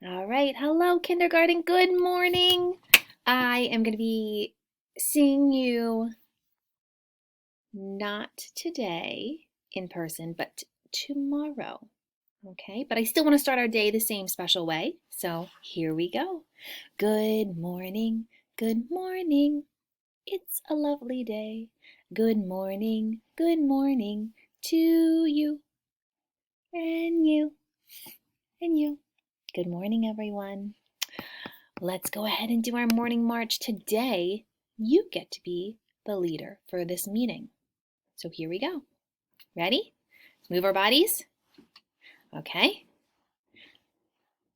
All right, hello kindergarten, good morning. I am going to be seeing you not today in person, but tomorrow. Okay, but I still want to start our day the same special way. So here we go. Good morning, good morning. It's a lovely day. Good morning to you and you and you. Good morning, everyone. Let's go ahead and do our morning march. Today, you get to be the leader for this meeting. So here we go. Ready? Move our bodies. Okay.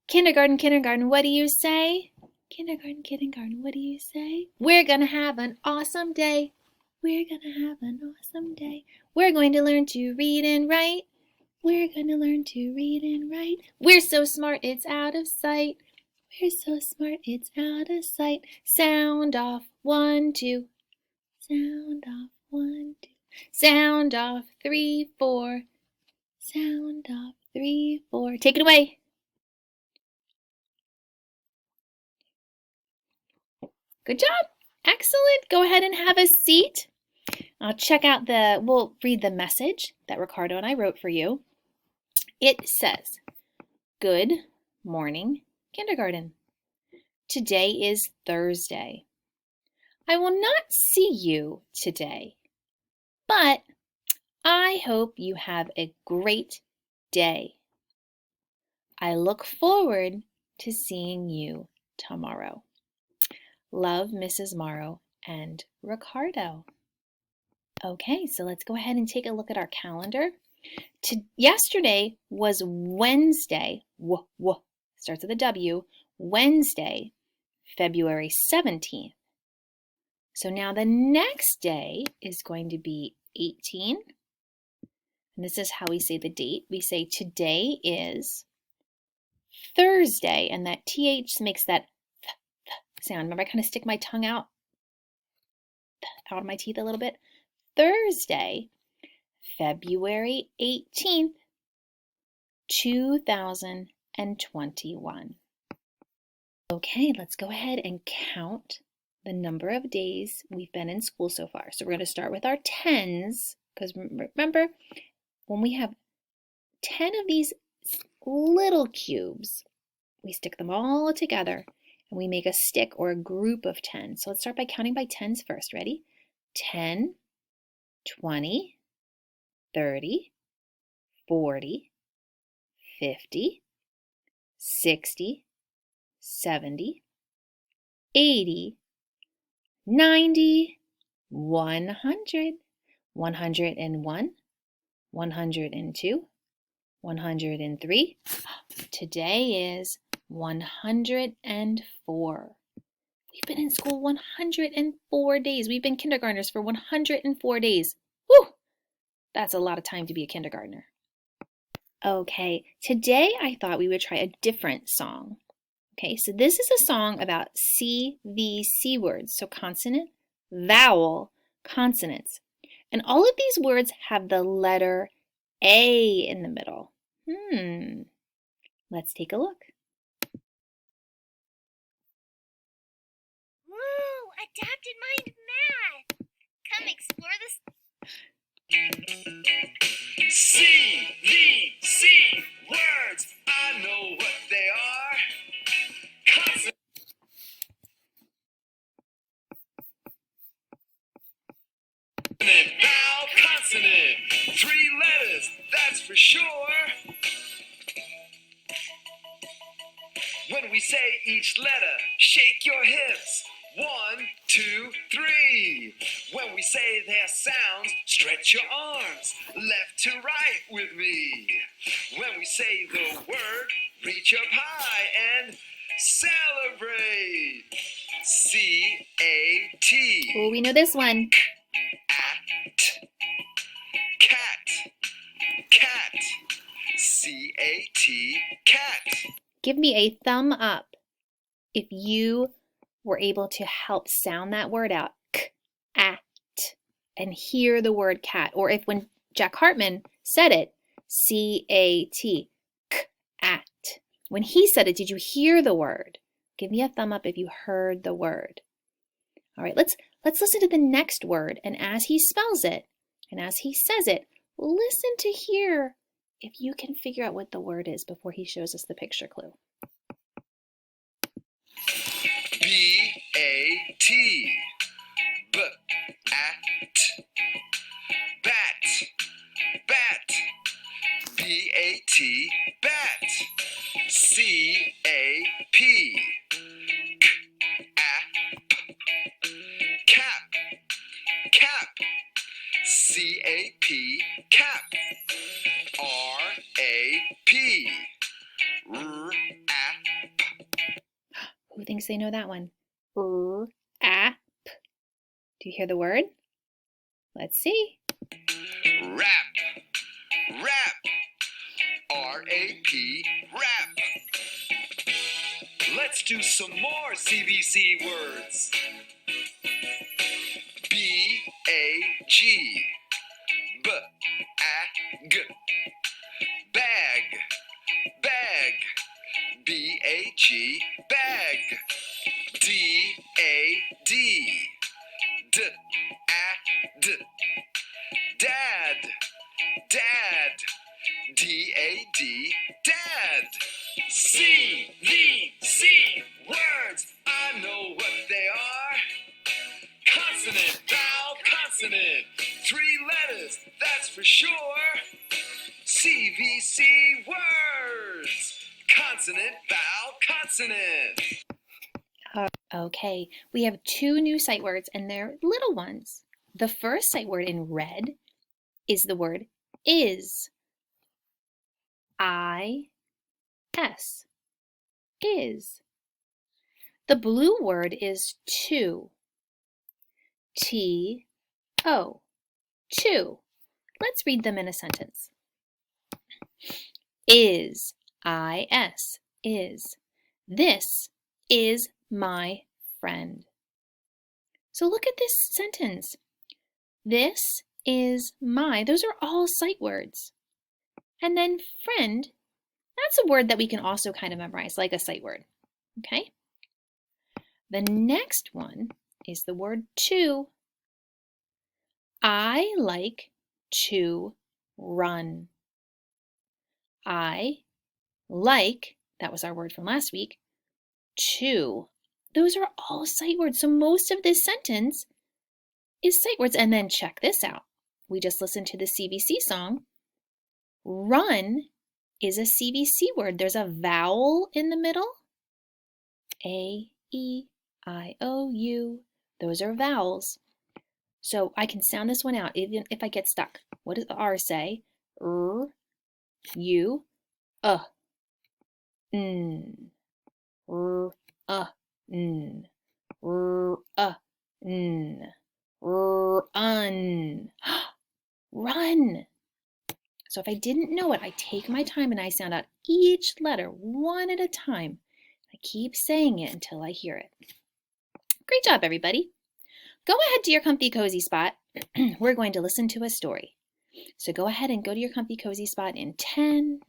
Kindergarten, kindergarten, what do you say? Kindergarten, kindergarten, what do you say? We're gonna have an awesome day. We're gonna have an awesome day. We're going to learn to read and write. We're gonna learn to read and write. We're so smart, it's out of sight. We're so smart, it's out of sight. Sound off, 1, 2. Sound off, 1, 2. Sound off, 3, 4. Sound off, 3, 4. Take it away. Good job. Excellent. Go ahead and have a seat. I'll check out we'll read the message that Ricardo and I wrote for you. It says, good morning, kindergarten. Today is Thursday. I will not see you today, but I hope you have a great day. I look forward to seeing you tomorrow. Love, Mrs. Morrow and Ricardo. Okay, so let's go ahead and take a look at our calendar. Yesterday was Wednesday, starts with a W, Wednesday, February 17th. So now the next day is going to be 18. And this is how we say the date. We say today is Thursday, and that TH makes that sound. Remember, I kind of stick my tongue out of my teeth a little bit. Thursday, February 18th, 2021. Okay, let's go ahead and count the number of days we've been in school so far. So we're going to start with our tens, because remember, when we have 10 of these little cubes, we stick them all together and we make a stick or a group of 10. So let's start by counting by tens first. Ready? 10, 20, 30, 40, 50, 60, 70, 80, 90, 100, 101, 102, 103. Today is 104. We've been in school 104 days. We've been kindergartners for 104 days. Whew! That's a lot of time to be a kindergartner. Okay, today I thought we would try a different song. Okay, so this is a song about CVC words, so consonant, vowel, consonants. And all of these words have the letter A in the middle. Let's take a look. Woo! Adapted Mind Math! Come explore this. CVC words, I know what they are. Consonant, vowel, consonant. 3 letters, that's for sure. When we say each letter, shake your hips. 1, 2, 3. When we say their sounds, stretch your arms left to right with me. When we say the word, reach up high and celebrate. C-A-T. Oh, we know this one. At. Cat. Cat. C-A-T. Cat. Give me a thumb up if you were able to help sound that word out, k-at, and hear the word cat. Or if when Jack Hartman said it, C-A-T, k-at. When he said it, did you hear the word? Give me a thumb up if you heard the word. All right, let's listen to the next word, and as he spells it, and as he says it, listen to hear if you can figure out what the word is before he shows us the picture clue. B-A-T. B-A-T. Bat. Bat. B-A-T. Bat. C-A-P. Cap. Cap. C-A-P. Cap. R-A-P. R-A-P. Who thinks they know that one? App. Do you hear the word? Let's see. Rap. Rap. R-A-P. Rap. Let's do some more CVC words. B-A-G. B-A-G. Bag. Bag. B-A-G. Bag. D-A-D. D-A-D. Dad. Dad. D-A-D. Dad. C-V-C words. I know what they are. Consonant, vowel, consonant. 3 letters, that's for sure. CVC words. Consonant, vowel, consonant. Okay, we have 2 new sight words, and they're little ones. The first sight word in red is the word is. I-S. Is. The blue word is to. T-O. To. Let's read them in a sentence. Is. I-S. Is. This is my friend. So look at this sentence. This is my. Those are all sight words. And then friend, that's a word that we can also kind of memorize, like a sight word. Okay? The next one is the word to. I like to run. I like, that was our word from last week, to. Those are all sight words. So most of this sentence is sight words. And then check this out. We just listened to the CVC song. Run is a CVC word. There's a vowel in the middle. A-E-I-O-U. Those are vowels. So I can sound this one out even if I get stuck. What does the R say? R, U, N. R, N. R, N. Run. Run. So if I didn't know it, I take my time and I sound out each letter one at a time. I keep saying it until I hear it. Great job, everybody. Go ahead to your comfy cozy spot. We're going to listen to a story. So go ahead and go to your comfy cozy spot in 10,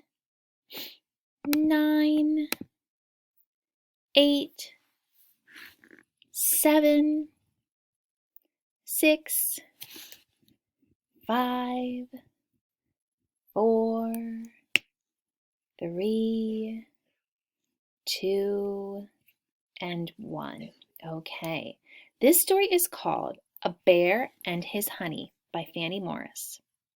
9, 8, 7, 6, 5, 4, 3, 2, and 1. Okay, this story is called A Bear and His Honey by Fannie Morris.